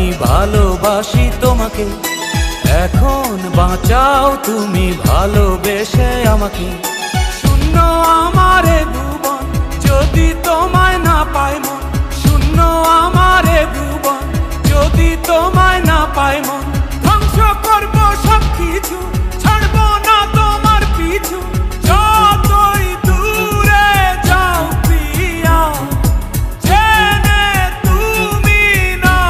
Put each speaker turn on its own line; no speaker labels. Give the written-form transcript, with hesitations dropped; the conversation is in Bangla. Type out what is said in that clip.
আমি ভালোবাসি তোমাকে, এখন বাঁচাও তুমি ভালোবেসে আমাকে। শূন্য আমারে ভুবন, যদি তোমায় না পাই মন। শূন্য আমারে ভুবন, যদি তোমায় না পাই মন। ধ্বংস করবো সবকিছু,